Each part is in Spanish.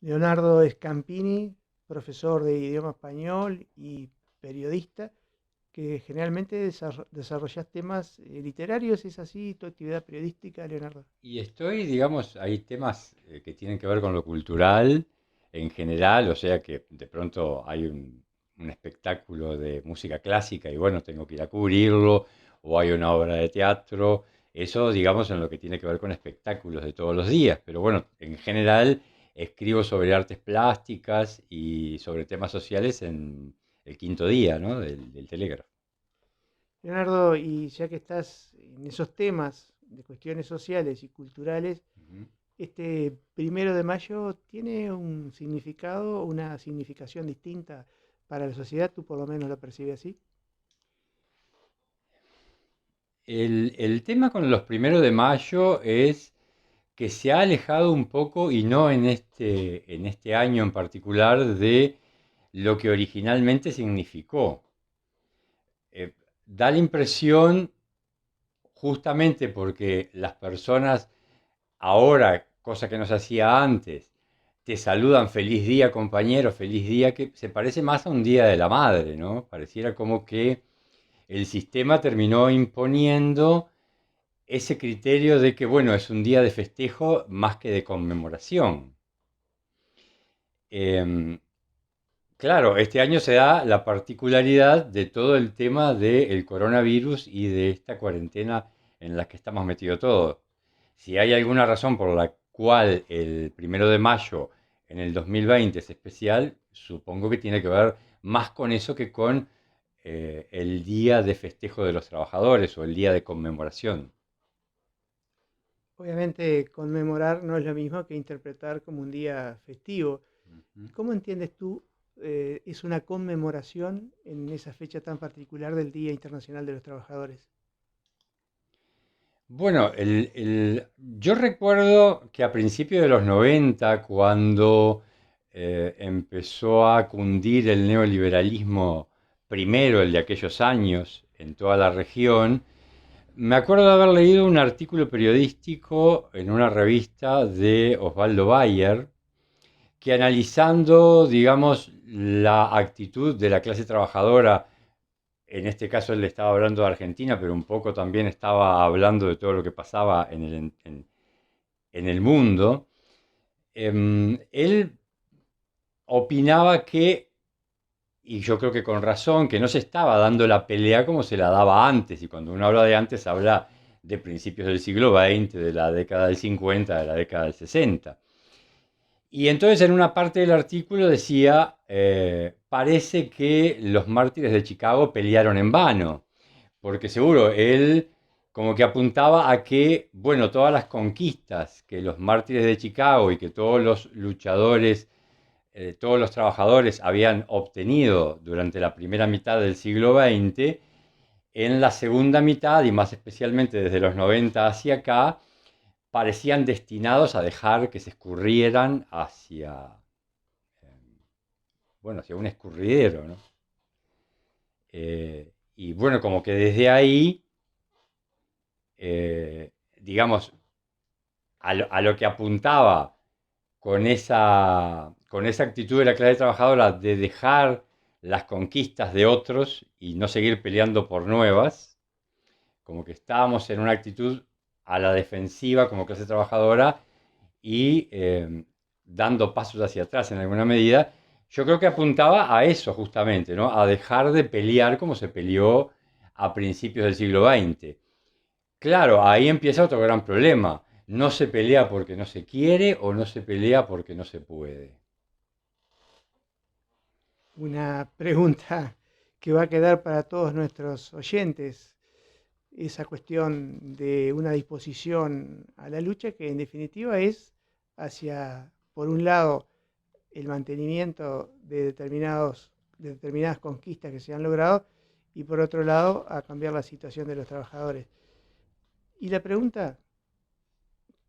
Leonardo Scampini, profesor de idioma español y periodista, que generalmente desarrollas temas literarios. ¿Es así tu actividad periodística, Leonardo? Y estoy, digamos, hay temas que tienen que ver con lo cultural en general, o sea que de pronto hay un espectáculo de música clásica y bueno, tengo que ir a cubrirlo, o hay una obra de teatro, eso, digamos, en lo que tiene que ver con espectáculos de todos los días, pero bueno, en general escribo sobre artes plásticas y sobre temas sociales en el quinto día, ¿no? del Telégrafo. Leonardo, y ya que estás en esos temas de cuestiones sociales y culturales, Ujú. este 1 de mayo tiene un significado, una significación distinta para la sociedad. ¿Tú por lo menos lo percibes así? El tema con los 1 de mayo es que se ha alejado un poco, y no en este año en particular, de lo que originalmente significó. Da la impresión, justamente porque las personas ahora, cosa que no se hacía antes, te saludan feliz día compañero, feliz día, que se parece más a un día de la madre, ¿no? Pareciera como que el sistema terminó imponiendo ese criterio de que, bueno, es un día de festejo más que de conmemoración. Em, claro, este año se da la particularidad de todo el tema del coronavirus y de esta cuarentena en la que estamos metidos todos. Si hay alguna razón por la cual el 1 de mayo en el 2020 es especial, supongo que tiene que ver más con eso que con el día de festejo de los trabajadores o el día de conmemoración. Obviamente conmemorar no es lo mismo que interpretar como un día festivo. Ujú. ¿Cómo entiendes tú es una conmemoración en esa fecha tan particular del Día Internacional de los Trabajadores? Bueno, yo recuerdo que a principios de los 90, cuando empezó a cundir el neoliberalismo, primero el de aquellos años en toda la región, me acuerdo de haber leído un artículo periodístico en una revista de Osvaldo Bayer, que analizando, digamos, la actitud de la clase trabajadora, en este caso él estaba hablando de Argentina, pero un poco también estaba hablando de todo lo que pasaba en el mundo. Él opinaba que, y yo creo que con razón, que no se estaba dando la pelea como se la daba antes, y cuando uno habla de antes habla de principios del siglo XX, de la década del 50, de la década del 60. Y entonces en una parte del artículo decía, parece que los mártires de Chicago pelearon en vano, porque seguro él como que apuntaba a que, bueno, todas las conquistas que los mártires de Chicago y que todos los luchadores, todos los trabajadores habían obtenido durante la primera mitad del siglo XX, en la segunda mitad y más especialmente desde los 90 hacia acá, parecían destinados a dejar que se escurrieran hacia, bueno, hacia un escurridero, ¿no? Y bueno, como que desde ahí, digamos, a lo que apuntaba con esa actitud de la clase trabajadora de dejar las conquistas de otros y no seguir peleando por nuevas, como que estábamos en una actitud a la defensiva como clase trabajadora y dando pasos hacia atrás en alguna medida, yo creo que apuntaba a eso justamente, ¿no? A dejar de pelear como se peleó a principios del siglo XX. Claro, ahí empieza otro gran problema. No se pelea porque no se quiere o no se pelea porque no se puede. Una pregunta que va a quedar para todos nuestros oyentes, esa cuestión de una disposición a la lucha que en definitiva es hacia, por un lado, el mantenimiento de determinadas conquistas que se han logrado y por otro lado a cambiar la situación de los trabajadores. Y la pregunta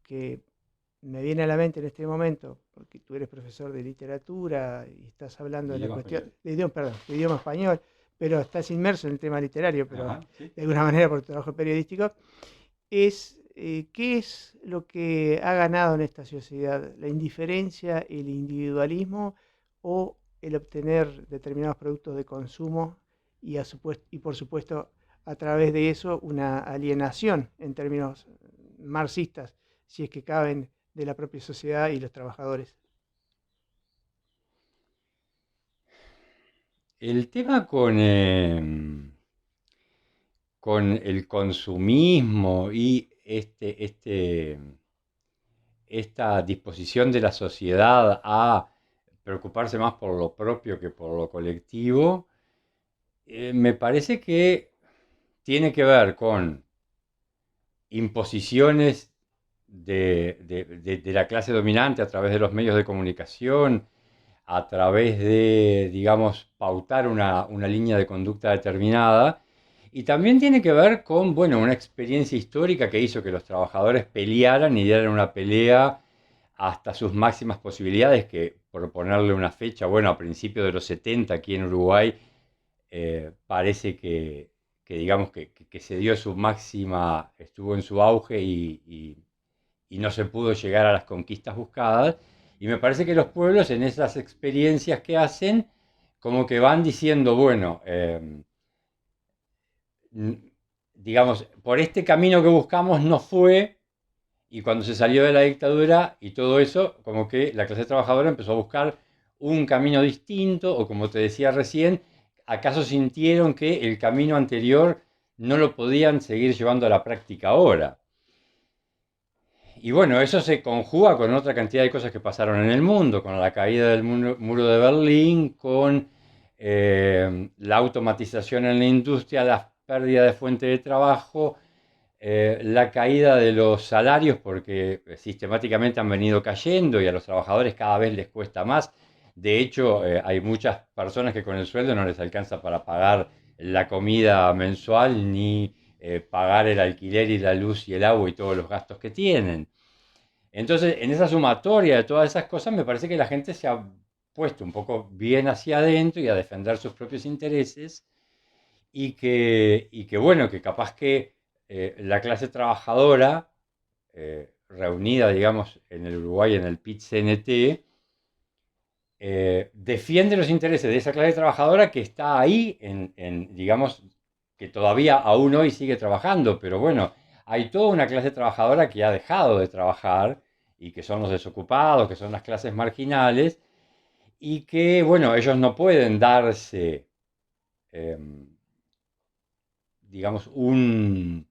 que me viene a la mente en este momento, porque tú eres profesor de literatura y estás hablando de la Idioma cuestión español. de idioma, perdón, de idioma español, pero estás inmerso en el tema literario, pero Ajá, sí. de alguna manera por tu trabajo periodístico, es ¿qué es lo que ha ganado en esta sociedad? ¿La indiferencia, el individualismo o el obtener determinados productos de consumo y por supuesto a través de eso una alienación en términos marxistas, si es que caben, de la propia sociedad y los trabajadores? El tema con el consumismo y esta disposición de la sociedad a preocuparse más por lo propio que por lo colectivo, me parece que tiene que ver con imposiciones de la clase dominante a través de los medios de comunicación, a través de, digamos, pautar una línea de conducta determinada. Y también tiene que ver con, bueno, una experiencia histórica que hizo que los trabajadores pelearan y dieran una pelea hasta sus máximas posibilidades, que por ponerle una fecha, bueno, a principios de los 70 aquí en Uruguay, parece que digamos, que se dio su máxima, estuvo en su auge y no se pudo llegar a las conquistas buscadas. Y me parece que los pueblos en esas experiencias que hacen, como que van diciendo, bueno, digamos, por este camino que buscamos no fue, y cuando se salió de la dictadura y todo eso, como que la clase trabajadora empezó a buscar un camino distinto, o como te decía recién, acaso sintieron que el camino anterior no lo podían seguir llevando a la práctica ahora. Y bueno, eso se conjuga con otra cantidad de cosas que pasaron en el mundo, con la caída del muro de Berlín, con la automatización en la industria, la pérdida de fuente de trabajo, la caída de los salarios porque sistemáticamente han venido cayendo y a los trabajadores cada vez les cuesta más. De hecho, hay muchas personas que con el sueldo no les alcanza para pagar la comida mensual ni pagar el alquiler y la luz y el agua y todos los gastos que tienen. Entonces, en esa sumatoria de todas esas cosas, me parece que la gente se ha puesto un poco bien hacia adentro y a defender sus propios intereses y que bueno, que capaz que la clase trabajadora, reunida, digamos, en el Uruguay, en el PIT-CNT, defiende los intereses de esa clase trabajadora que está ahí, digamos, que todavía aún hoy sigue trabajando, pero bueno, hay toda una clase trabajadora que ha dejado de trabajar y que son los desocupados, que son las clases marginales, y que, bueno, ellos no pueden darse, digamos, una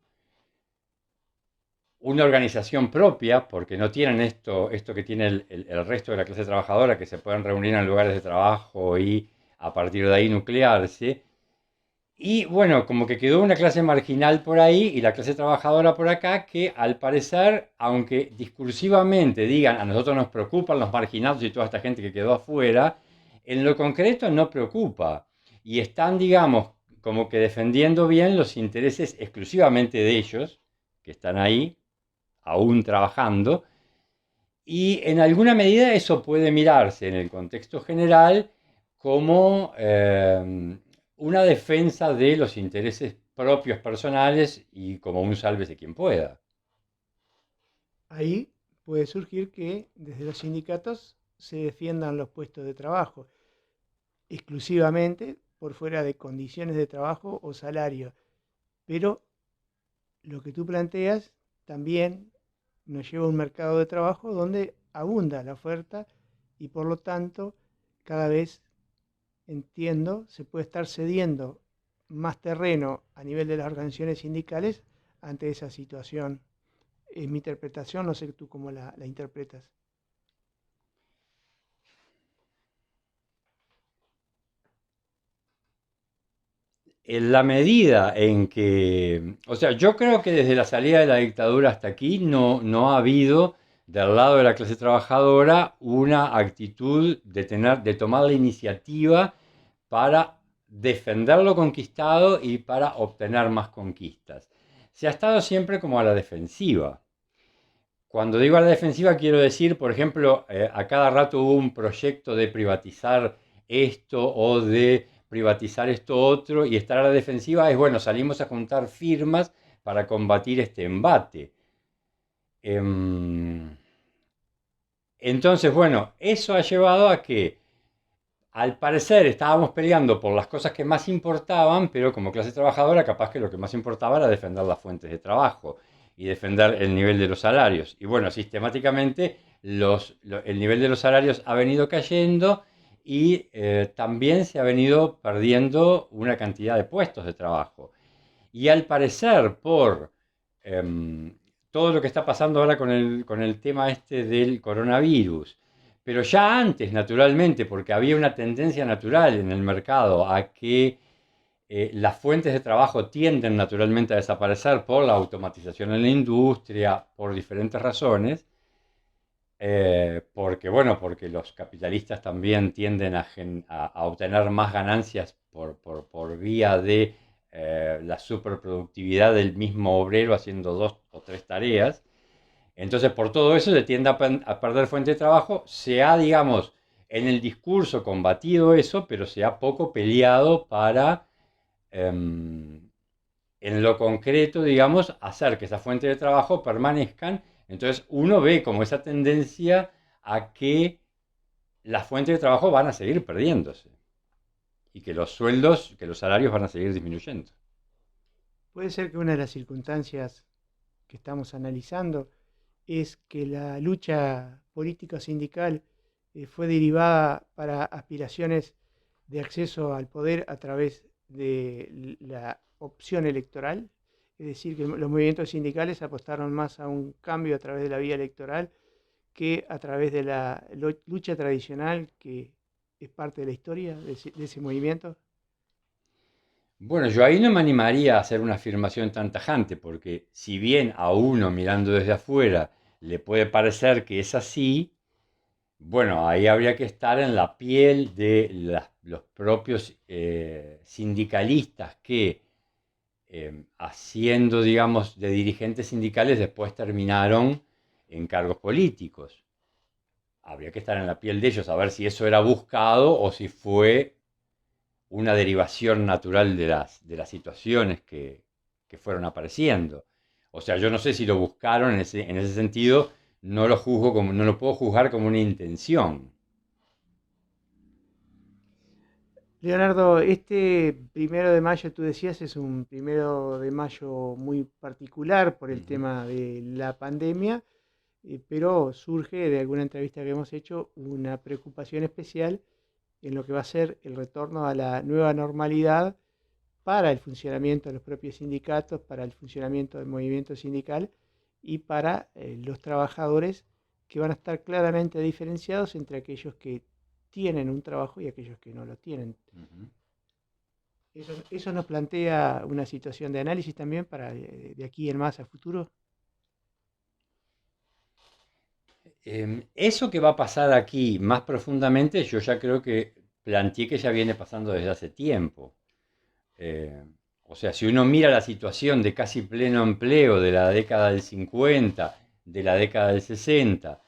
organización propia, porque no tienen esto que tiene el resto de la clase trabajadora, que se pueden reunir en lugares de trabajo y a partir de ahí nuclearse. Y bueno, como que quedó una clase marginal por ahí y la clase trabajadora por acá, que al parecer, aunque discursivamente digan a nosotros nos preocupan los marginados y toda esta gente que quedó afuera, en lo concreto no preocupa. Y están, digamos, como que defendiendo bien los intereses exclusivamente de ellos, que están ahí, aún trabajando, y en alguna medida eso puede mirarse en el contexto general como una defensa de los intereses propios personales y como un sálvese quien pueda. Ahí puede surgir que desde los sindicatos se defiendan los puestos de trabajo exclusivamente por fuera de condiciones de trabajo o salario. Pero lo que tú planteas también nos lleva a un mercado de trabajo donde abunda la oferta y por lo tanto cada vez, entiendo, se puede estar cediendo más terreno a nivel de las organizaciones sindicales ante esa situación. Es mi interpretación, no sé tú cómo la interpretas. En la medida en que, o sea, yo creo que desde la salida de la dictadura hasta aquí no ha habido del lado de la clase trabajadora una actitud de tomar la iniciativa para defender lo conquistado y para obtener más conquistas. Se ha estado siempre como a la defensiva. Cuando digo a la defensiva quiero decir, por ejemplo, a cada rato hubo un proyecto de privatizar esto o de privatizar esto otro y estar a la defensiva es, bueno, salimos a juntar firmas para combatir este embate. Em, entonces, bueno, eso ha llevado a que, al parecer, estábamos peleando por las cosas que más importaban, pero como clase trabajadora, capaz que lo que más importaba era defender las fuentes de trabajo y defender el nivel de los salarios. Y bueno, sistemáticamente el nivel de los salarios ha venido cayendo y también se ha venido perdiendo una cantidad de puestos de trabajo. Y al parecer, por em, todo lo que está pasando ahora con el tema este del coronavirus, pero ya antes, naturalmente, porque había una tendencia natural en el mercado a que las fuentes de trabajo tienden naturalmente a desaparecer por la automatización en la industria, por diferentes razones, porque, bueno, porque los capitalistas también tienden a obtener más ganancias por vía de la superproductividad del mismo obrero haciendo dos o tres tareas. Entonces, por todo eso se tiende a perder fuente de trabajo. Se ha, digamos, en el discurso combatido eso, pero se ha poco peleado para, em, en lo concreto, digamos, hacer que esa fuente de trabajo permanezcan. Entonces, uno ve como esa tendencia a que las fuentes de trabajo van a seguir perdiéndose y que los sueldos, que los salarios van a seguir disminuyendo. Puede ser que una de las circunstancias que estamos analizando es que la lucha política sindical fue derivada para aspiraciones de acceso al poder a través de la opción electoral, es decir, que los movimientos sindicales apostaron más a un cambio a través de la vía electoral que a través de la lucha tradicional que es parte de la historia de ese movimiento. Bueno, yo ahí no me animaría a hacer una afirmación tan tajante, porque si bien a uno mirando desde afuera le puede parecer que es así, bueno, ahí habría que estar en la piel de los propios sindicalistas que, haciendo, digamos, de dirigentes sindicales, después terminaron en cargos políticos. Habría que estar en la piel de ellos, a ver si eso era buscado o si fue una derivación natural de las situaciones que fueron apareciendo. O sea, yo no sé si lo buscaron en ese sentido, no lo juzgo como, no lo puedo juzgar como una intención. Leonardo, este 1 de mayo, tú decías, es un 1 de mayo muy particular por el Ujú. tema de la pandemia, pero surge de alguna entrevista que hemos hecho una preocupación especial en lo que va a ser el retorno a la nueva normalidad para el funcionamiento de los propios sindicatos, para el funcionamiento del movimiento sindical y para los trabajadores que van a estar claramente diferenciados entre aquellos que tienen un trabajo y aquellos que no lo tienen. Ujú. Eso nos plantea una situación de análisis también para de aquí en más a futuro. Eso que va a pasar aquí más profundamente, yo ya creo que planteé que ya viene pasando desde hace tiempo. Eh, o sea, si uno mira la situación de casi pleno empleo de la década del 50, de la década del 60,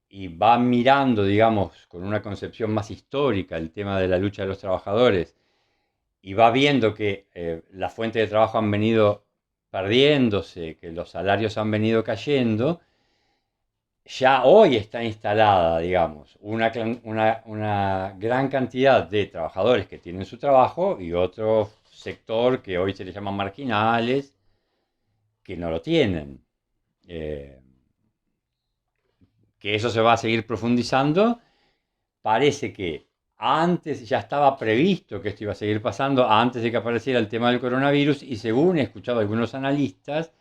y va mirando, digamos, con una concepción más histórica el tema de la lucha de los trabajadores, y va viendo que las fuentes de trabajo han venido perdiéndose, que los salarios han venido cayendo, ya hoy está instalada, digamos, una gran cantidad de trabajadores que tienen su trabajo y otro sector que hoy se les llama marginales, que no lo tienen. Eh, que eso se va a seguir profundizando. Parece que antes ya estaba previsto que esto iba a seguir pasando antes de que apareciera el tema del coronavirus y según he escuchado a algunos analistas,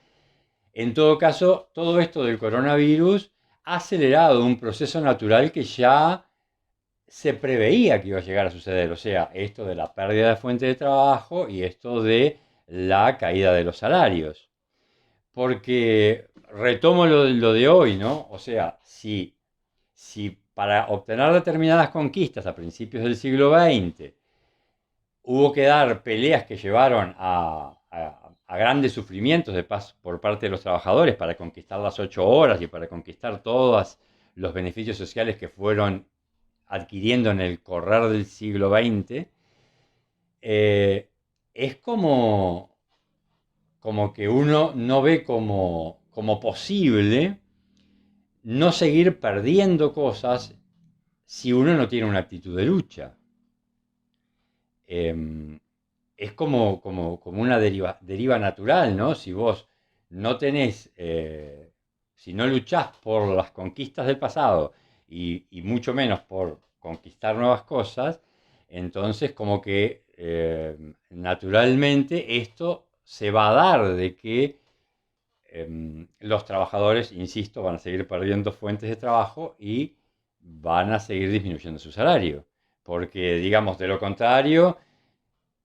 en todo caso, todo esto del coronavirus ha acelerado un proceso natural que ya se preveía que iba a llegar a suceder. O sea, esto de la pérdida de fuente de trabajo y esto de la caída de los salarios. Porque retomo lo de hoy, ¿no? O sea, si para obtener determinadas conquistas a principios del siglo XX hubo que dar peleas que llevaron a grandes sufrimientos por parte de los trabajadores para conquistar las 8 horas y para conquistar todos los beneficios sociales que fueron adquiriendo en el correr del siglo XX, es como que uno no ve como posible no seguir perdiendo cosas si uno no tiene una actitud de lucha. Em, es como una deriva natural, ¿no? Si vos no tenés, si no luchás por las conquistas del pasado y mucho menos por conquistar nuevas cosas, entonces como que naturalmente esto se va a dar de que los trabajadores, insisto, van a seguir perdiendo fuentes de trabajo y van a seguir disminuyendo su salario. Porque, digamos, de lo contrario,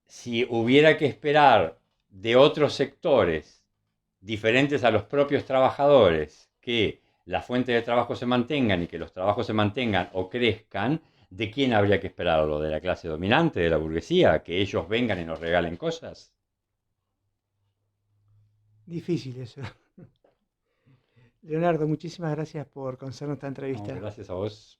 si hubiera que esperar de otros sectores diferentes a los propios trabajadores que las fuentes de trabajo se mantengan y que los trabajos se mantengan o crezcan, ¿de quién habría que esperarlo? ¿De la clase dominante, de la burguesía? ¿Que ellos vengan y nos regalen cosas? Difícil eso. Leonardo, muchísimas gracias por concedernos esta No, entrevista. gracias a vos.